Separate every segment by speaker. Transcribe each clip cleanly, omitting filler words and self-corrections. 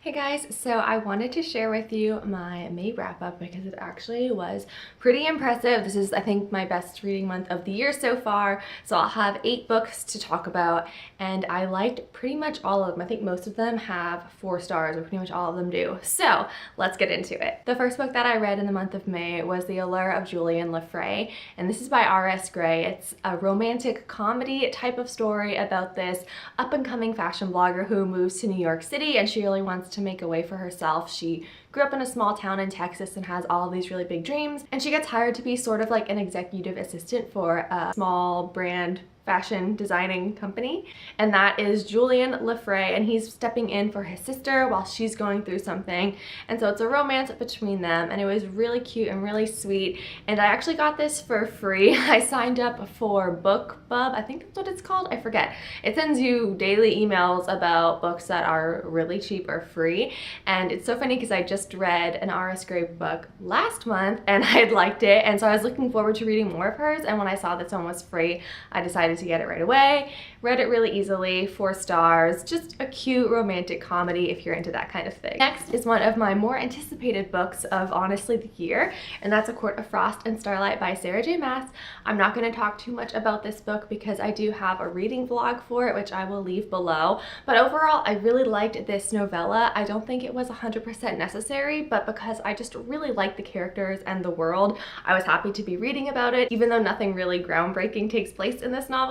Speaker 1: Hey guys, so I wanted to share with you my May wrap up because it actually was pretty impressive. This is, I think, my best reading month of the year so far. So I'll have 8 books to talk about, and I liked pretty much all of them. I think most of them have 4 stars, or pretty much all of them do. So let's get into it. The first book that I read in the month of May was The Allure of Julian Lefroy, and this is by R.S. Gray. It's a romantic comedy type of story about this up-and-coming fashion blogger who moves to New York City, and she really wants to make a way for herself. She grew up in a small town in Texas and has all of these really big dreams, and she gets hired to be sort of like an executive assistant for a small brand fashion designing company, and that is Julian Lefroy, and he's stepping in for his sister while she's going through something. And so it's a romance between them, and it was really cute and really sweet, and I actually got this for free. I signed up for BookBub, I think that's what it's called, I forget. It sends you daily emails about books that are really cheap or free, and it's so funny because I just read an R.S. Gray book last month and I had liked it, and so I was looking forward to reading more of hers, and when I saw this one was free, I decided to get it right away. Read it really easily, 4 stars, just a cute romantic comedy if you're into that kind of thing. Next is one of my more anticipated books of honestly the year, and that's A Court of Frost and Starlight by Sarah J. Maas. I'm not going to talk too much about this book because I do have a reading vlog for it, which I will leave below, but overall I really liked this novella. I don't think it was 100% necessary, but because I just really liked the characters and the world, I was happy to be reading about it. Even though nothing really groundbreaking takes place in this novel,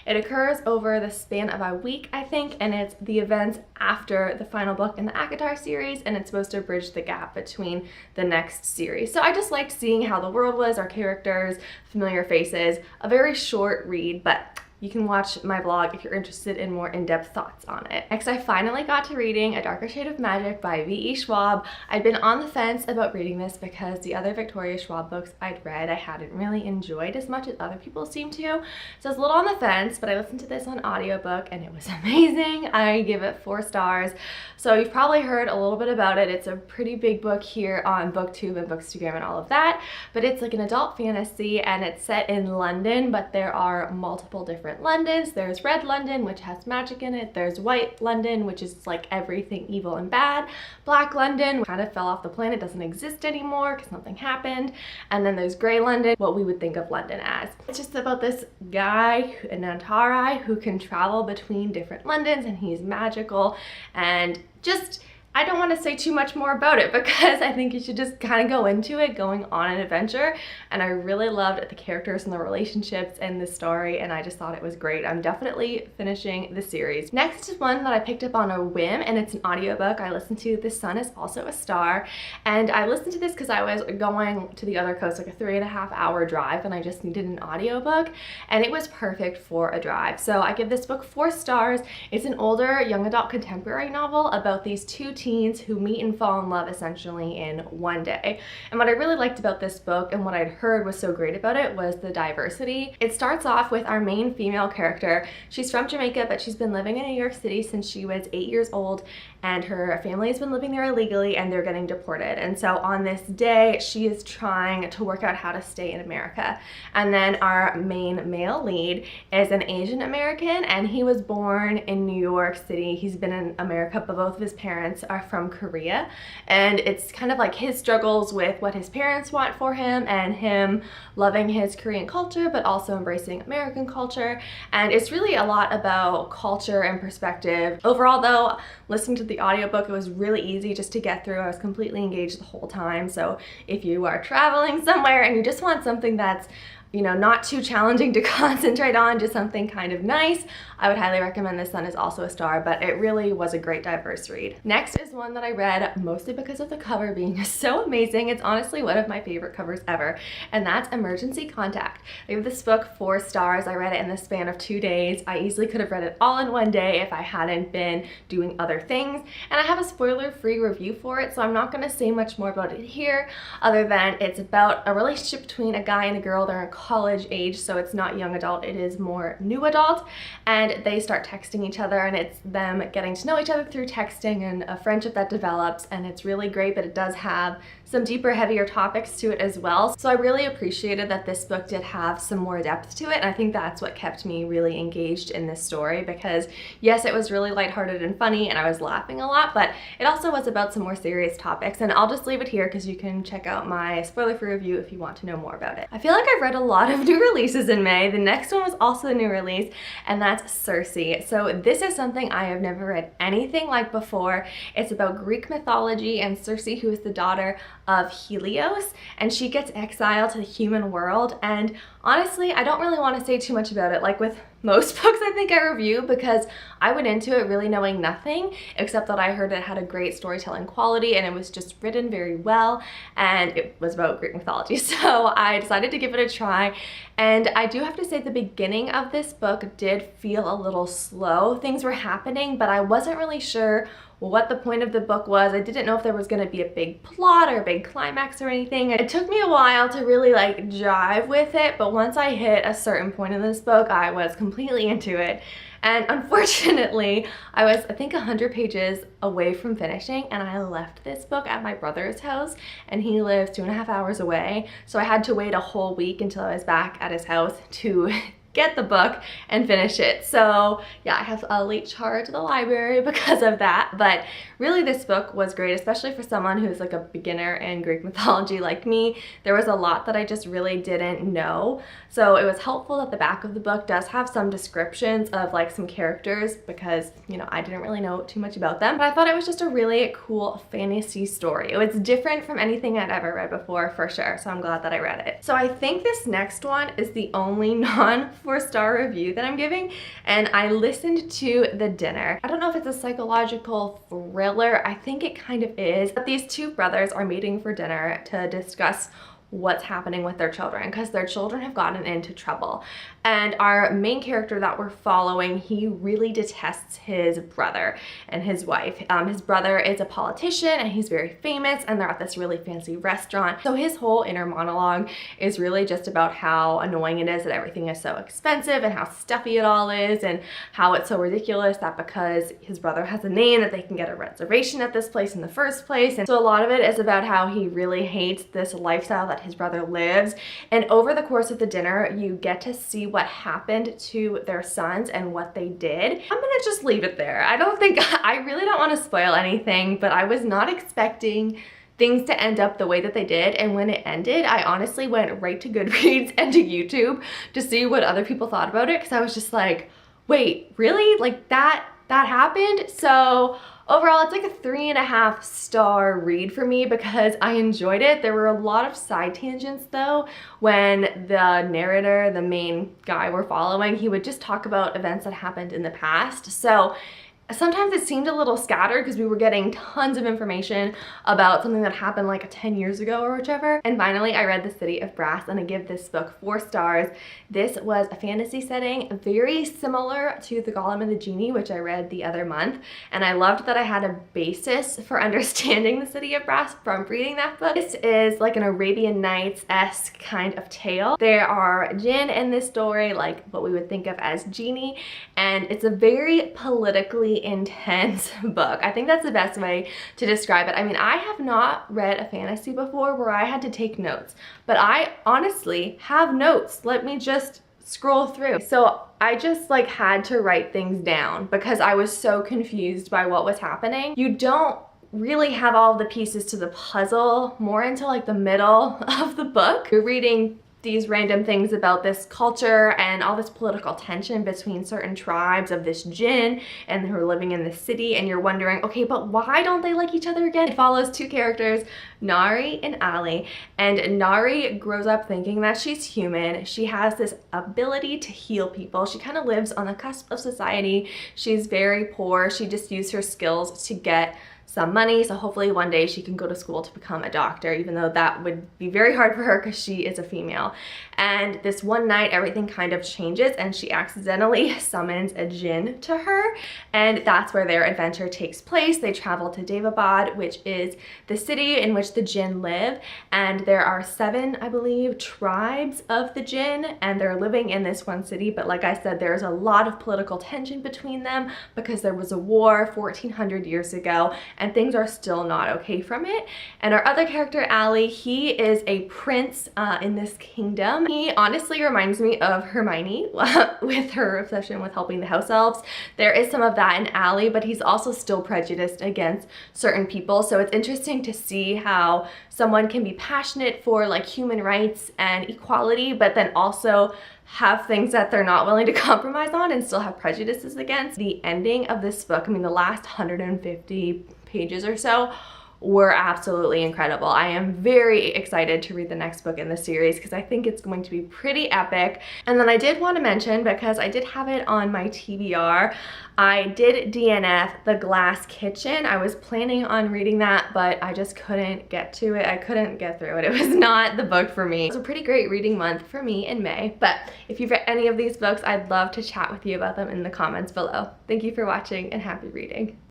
Speaker 1: it occurs over the span of a week, I think, and it's the events after the final book in the ACOTAR series, and it's supposed to bridge the gap between the next series. So I just liked seeing how the world was, our characters, familiar faces. A very short read, but you can watch my vlog if you're interested in more in-depth thoughts on it. Next, I finally got to reading A Darker Shade of Magic by V.E. Schwab. I'd been on the fence about reading this because the other Victoria Schwab books I'd read I hadn't really enjoyed as much as other people seem to. So I was a little on the fence, but I listened to this on audiobook and it was amazing. I give it 4 stars. So you've probably heard a little bit about it. It's a pretty big book here on BookTube and Bookstagram and all of that, but it's like an adult fantasy and it's set in London, but there are multiple different Londons. There's Red London, which has magic in it. There's White London, which is like everything evil and bad. Black London kind of fell off the planet, doesn't exist anymore because something happened. And then there's Grey London, what we would think of London as. It's just about this guy, Anantari, who can travel between different Londons, and he's magical, and just I don't want to say too much more about it because I think you should just kind of go into it going on an adventure, and I really loved the characters and the relationships in this story, and I just thought it was great. I'm definitely finishing the series. Next is one that I picked up on a whim, and it's an audiobook I listened to. The Sun Is Also a Star, and I listened to this because I was going to the other coast, like a 3.5-hour drive, and I just needed an audiobook, and it was perfect for a drive. So I give this book 4 stars. It's an older young adult contemporary novel about these 2 teens who meet and fall in love essentially in one day. And what I really liked about this book and what I'd heard was so great about it was the diversity. It starts off with our main female character. She's from Jamaica, but she's been living in New York City since she was 8 years old, and her family has been living there illegally and they're getting deported. And so on this day, she is trying to work out how to stay in America. And then our main male lead is an Asian American, and he was born in New York City. He's been in America, but both of his parents are from Korea, and it's kind of like his struggles with what his parents want for him and him loving his Korean culture but also embracing American culture. And it's really a lot about culture and perspective. Overall though, listening to the audiobook, it was really easy just to get through. I was completely engaged the whole time. So if you are traveling somewhere and you just want something that's, you know, not too challenging to concentrate on, just something kind of nice, I would highly recommend The Sun Is Also a Star, but it really was a great diverse read. Next is one that I read mostly because of the cover being so amazing. It's honestly one of my favorite covers ever, and that's Emergency Contact. I gave this book 4 stars. I read it in the span of 2 days. I easily could have read it all in one day if I hadn't been doing other things, and I have a spoiler-free review for it, so I'm not going to say much more about it here other than it's about a relationship between a guy and a girl. They're in college age, so it's not young adult, it is more new adult, and they start texting each other, and it's them getting to know each other through texting and a friendship that develops, and it's really great, but it does have some deeper, heavier topics to it as well. So I really appreciated that this book did have some more depth to it, and I think that's what kept me really engaged in this story, because yes, it was really lighthearted and funny and I was laughing a lot, but it also was about some more serious topics. And I'll just leave it here because you can check out my spoiler-free review if you want to know more about it. I feel like I've read a lot of new releases in May. The next one was also a new release, and that's Circe. So this is something I have never read anything like before. It's about Greek mythology and Circe, who is the daughter of Helios, and she gets exiled to the human world. And honestly, I don't really want to say too much about it, like with most books I think I review, because I went into it really knowing nothing, except that I heard it had a great storytelling quality and it was just written very well, and it was about Greek mythology. So I decided to give it a try, and I do have to say the beginning of this book did feel a little slow. Things were happening, but I wasn't really sure what the point of the book was. I didn't know if there was going to be a big plot or a big climax or anything. It took me a while to really like jive with it, but once I hit a certain point in this book, I was completely into it. And unfortunately, I was, I think, 100 pages away from finishing, and I left this book at my brother's house, and he lives 2.5 hours away. So I had to wait a whole week until I was back at his house to get the book and finish it. So yeah, I have a late charge to the library because of that, but really this book was great, especially for someone who's like a beginner in Greek mythology like me. There was a lot that I just really didn't know, so it was helpful that the back of the book does have some descriptions of like some characters, because you know, I didn't really know too much about them, but I thought it was just a really cool fantasy story. It was different from anything I'd ever read before for sure, so I'm glad that I read it. So I think this next one is the only non-4-star review that I'm giving, and I listened to The Dinner. I don't know if it's a psychological thriller. I think it kind of is. But these two brothers are meeting for dinner to discuss what's happening with their children, because their children have gotten into trouble. And our main character that we're following, he really detests his brother and his wife. His brother is a politician and he's very famous, and they're at this really fancy restaurant. So his whole inner monologue is really just about how annoying it is that everything is so expensive and how stuffy it all is, and how it's so ridiculous that because his brother has a name that they can get a reservation at this place in the first place. And so a lot of it is about how he really hates this lifestyle that his brother lives. And over the course of the dinner, you get to see what happened to their sons and what they did. I'm gonna just leave it there. I really don't want to spoil anything, but I was not expecting things to end up the way that they did, and when it ended, I honestly went right to Goodreads and to YouTube to see what other people thought about it, because I was just like, wait, really? Like that happened? So overall, it's like a 3.5-star read for me because I enjoyed it. There were a lot of side tangents though. When the narrator, the main guy we're following, he would just talk about events that happened in the past. So sometimes it seemed a little scattered because we were getting tons of information about something that happened like 10 years ago or whichever. And finally, I read The City of Brass, and I give this book 4 stars. This was a fantasy setting, very similar to The Golem and the Genie, which I read the other month. And I loved that I had a basis for understanding The City of Brass from reading that book. This is like an Arabian Nights-esque kind of tale. There are jinn in this story, like what we would think of as genie, and it's a very politically intense book. I think that's the best way to describe it. I mean, I have not read a fantasy before where I had to take notes, but I honestly have notes. Let me just scroll through. So I just like had to write things down because I was so confused by what was happening. You don't really have all the pieces to the puzzle more until like the middle of the book. You're reading these random things about this culture and all this political tension between certain tribes of this jinn and who are living in the city, and you're wondering, okay, but why don't they like each other again? It follows 2 characters, Nari and Ali, and Nari grows up thinking that she's human. She has this ability to heal people. She kind of lives on the cusp of society. She's very poor. She just used her skills to get some money, so hopefully one day she can go to school to become a doctor, even though that would be very hard for her because she is a female. And this one night everything kind of changes and she accidentally summons a jinn to her, and that's where their adventure takes place. They travel to Devabad, which is the city in which the jinn live, and there are 7, I believe, tribes of the jinn, and they're living in this one city. But like I said, there's a lot of political tension between them because there was a war 1400 years ago and things are still not okay from it. And our other character, Ali, he is a prince in this kingdom. He honestly reminds me of Hermione with her obsession with helping the house elves. There is some of that in Ali, but he's also still prejudiced against certain people. So it's interesting to see how someone can be passionate for like human rights and equality, but then also have things that they're not willing to compromise on and still have prejudices against. The ending of this book, I mean, the last 150 pages or so were absolutely incredible. I am very excited to read the next book in the series because I think it's going to be pretty epic. And then I did want to mention, because I did have it on my TBR, I did DNF The Glass Kitchen. I was planning on reading that, but I just couldn't get to it. I couldn't get through it. It was not the book for me. It was a pretty great reading month for me in May, but if you've read any of these books, I'd love to chat with you about them in the comments below. Thank you for watching and happy reading.